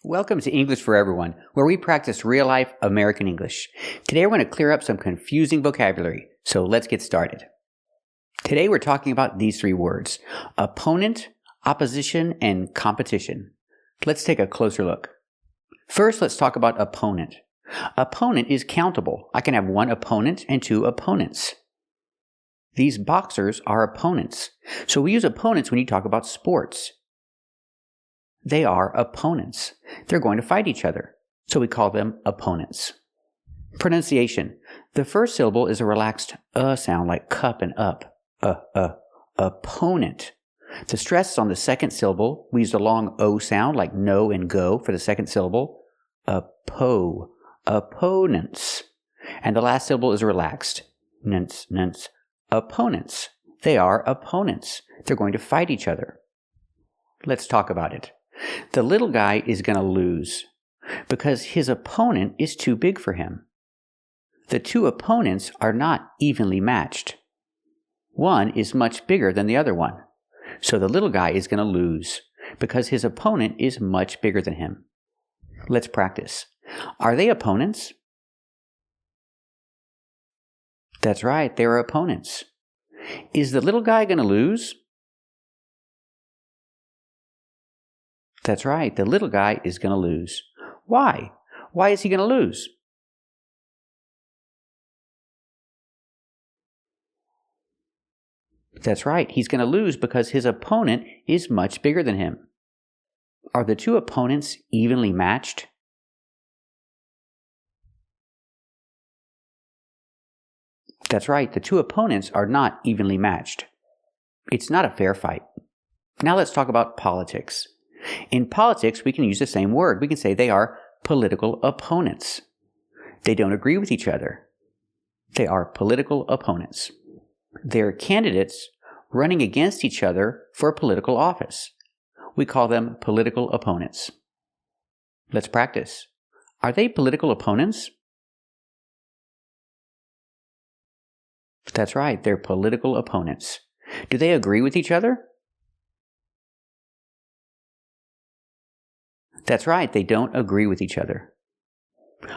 Welcome to English for Everyone, where we practice real-life American English. Today we're going to clear up some confusing vocabulary, so let's get started. Today we're talking about these three words: opponent, opposition, and competition. Let's take a closer look. First, let's talk about opponent. Opponent is countable. I can have one opponent and two opponents. These boxers are opponents. So we use opponents when you talk about sports. They are opponents. They're going to fight each other. So we call them opponents. Pronunciation. The first syllable is a relaxed sound like cup and up. Opponent. The stress is on the second syllable. We use a long O sound like no and go for the second syllable. Opponents. And the last syllable is relaxed. Nunts. Opponents. They are opponents. They're going to fight each other. Let's talk about it. The little guy is going to lose because his opponent is too big for him. The two opponents are not evenly matched. One is much bigger than the other one. So the little guy is going to lose because his opponent is much bigger than him. Let's practice. Are they opponents? That's right, they're opponents. Is the little guy going to lose? That's right, the little guy is going to lose. Why? Why is he going to lose? That's right, he's going to lose because his opponent is much bigger than him. Are the two opponents evenly matched? That's right, the two opponents are not evenly matched. It's not a fair fight. Now let's talk about politics. In politics, we can use the same word. We can say they are political opponents. They don't agree with each other. They are political opponents. They're candidates running against each other for a political office. We call them political opponents. Let's practice. Are they political opponents? That's right, they're political opponents. Do they agree with each other? That's right, they don't agree with each other.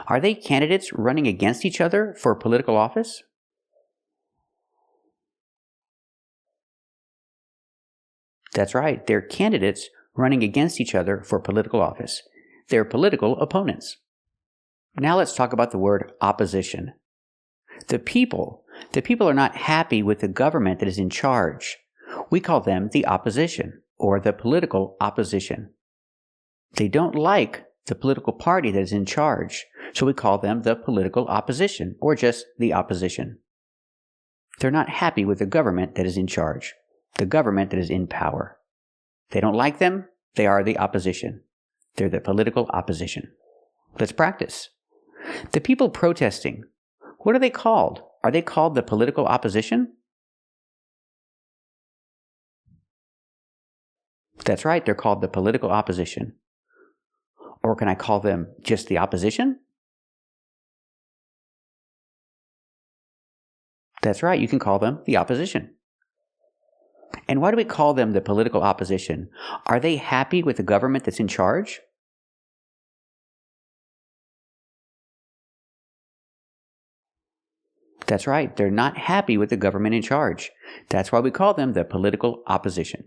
Are they candidates running against each other for political office? That's right, they're candidates running against each other for political office. They're political opponents. Now let's talk about the word opposition. The people are not happy with the government that is in charge. We call them the opposition or the political opposition. They don't like the political party that is in charge, so we call them the political opposition, or just the opposition. They're not happy with the government that is in charge, the government that is in power. They don't like them, they are the opposition. They're the political opposition. Let's practice. The people protesting, what are they called? Are they called the political opposition? That's right, they're called the political opposition. Or can I call them just the opposition? That's right, you can call them the opposition. And why do we call them the political opposition? Are they happy with the government that's in charge? That's right, they're not happy with the government in charge. That's why we call them the political opposition.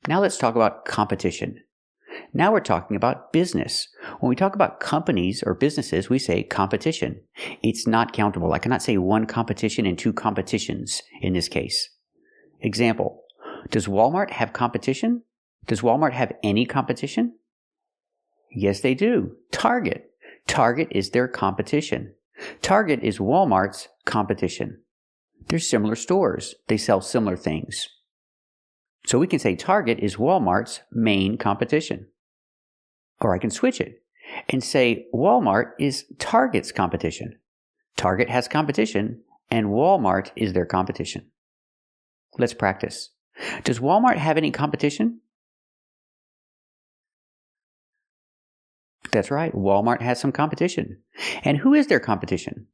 Now let's talk about competition. Now we're talking about business. When we talk about companies or businesses, we say competition. It's not countable. I cannot say one competition and two competitions in this case. Example, does Walmart have competition? Does Walmart have any competition? Yes, they do. Target. Target is their competition. Target is Walmart's competition. They're similar stores. They sell similar things. So we can say Target is Walmart's main competition. Or I can switch it and say Walmart is Target's competition. Target has competition and Walmart is their competition. Let's practice. Does Walmart have any competition? That's right, Walmart has some competition. And who is their competition?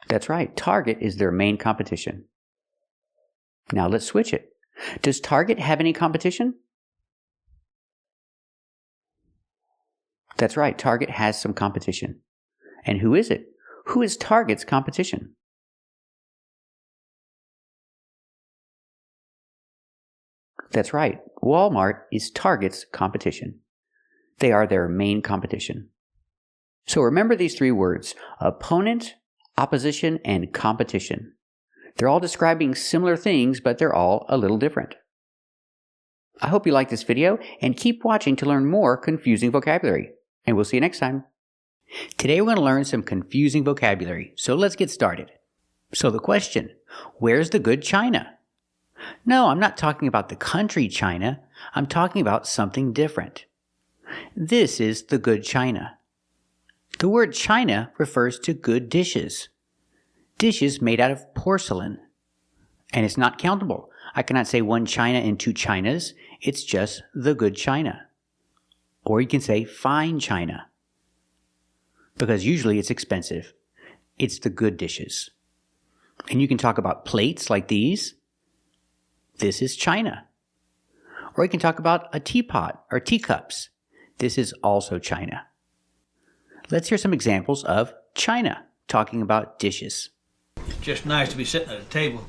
That's right, Target is their main competition. Now let's switch it. Does Target have any competition? That's right, Target has some competition. And who is it? Who is Target's competition? That's right, Walmart is Target's competition. They are their main competition. So remember these three words: opponent, opposition, and competition. They're all describing similar things, but they're all a little different. I hope you liked this video and keep watching to learn more confusing vocabulary. And we'll see you next time. Today we're going to learn some confusing vocabulary, so let's get started. So the question, where's the good China? No, I'm not talking about the country China. I'm talking about something different. This is the good China. The word China refers to good dishes. Dishes made out of porcelain. And it's not countable. I cannot say one China and two Chinas. It's just the good China. Or you can say fine China, because usually it's expensive. It's the good dishes. And you can talk about plates like these. This is China. Or you can talk about a teapot or teacups. This is also China. Let's hear some examples of China talking about dishes. Just nice to be sitting at a table,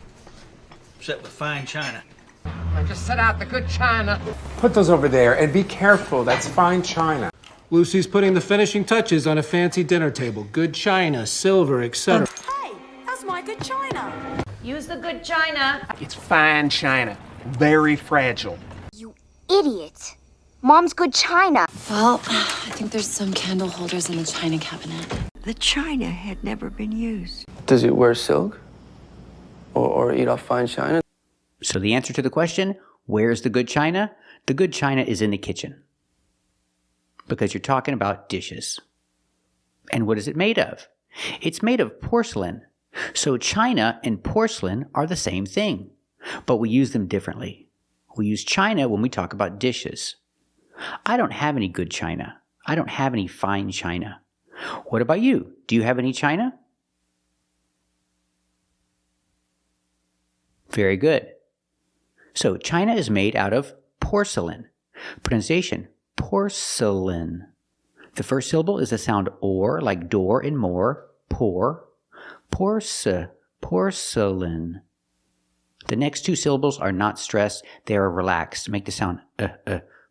set with fine china. I just set out the good china. Put those over there and be careful. That's fine china. Lucy's putting the finishing touches on a fancy dinner table. Good china, silver, etc. Hey, that's my good china. Use the good china. It's fine china. Very fragile. You idiot. Mom's good china. Well, I think there's some candle holders in the china cabinet. The china had never been used. Does it wear silk? Or eat off fine china? So the answer to the question, where's the good china? The good china is in the kitchen. Because you're talking about dishes. And what is it made of? It's made of porcelain. So china and porcelain are the same thing, but we use them differently. We use china when we talk about dishes. I don't have any good china. I don't have any fine china. What about you? Do you have any china? Very good. So china is made out of porcelain. Pronunciation, porcelain. The first syllable is the sound or, like door and more, por. Porcelain. The next two syllables are not stressed, they are relaxed. Make the sound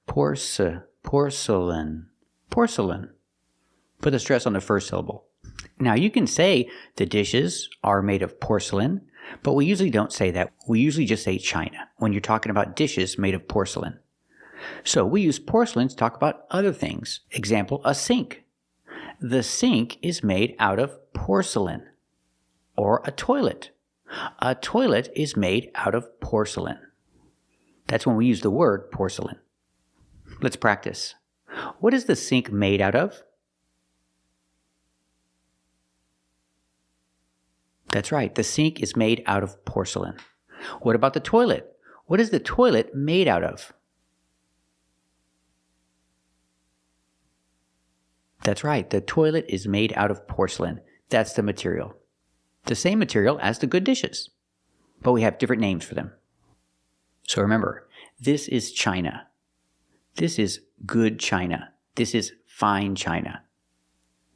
porcelain. Porcelain. Put the stress on the first syllable. Now you can say the dishes are made of porcelain, but we usually don't say that. We usually just say china when you're talking about dishes made of porcelain. So we use porcelain to talk about other things. Example, a sink. The sink is made out of porcelain. Or a toilet. A toilet is made out of porcelain. That's when we use the word porcelain. Let's practice. What is the sink made out of? That's right, the sink is made out of porcelain. What about the toilet? What is the toilet made out of? That's right, the toilet is made out of porcelain. That's the material. The same material as the good dishes, but we have different names for them. So remember, this is china. This is good china. This is fine china.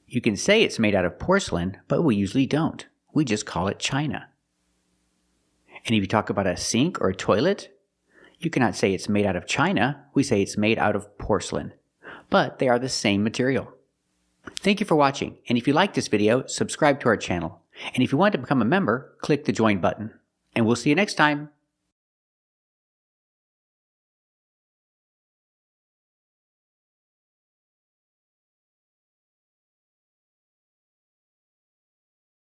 You can say it's made out of porcelain, but we usually don't. We just call it china. And if you talk about a sink or a toilet, you cannot say it's made out of china. We say it's made out of porcelain, but they are the same material. Thank you for watching, and if you like this video, subscribe to our channel. And if you want to become a member, click the join button. And we'll see you next time.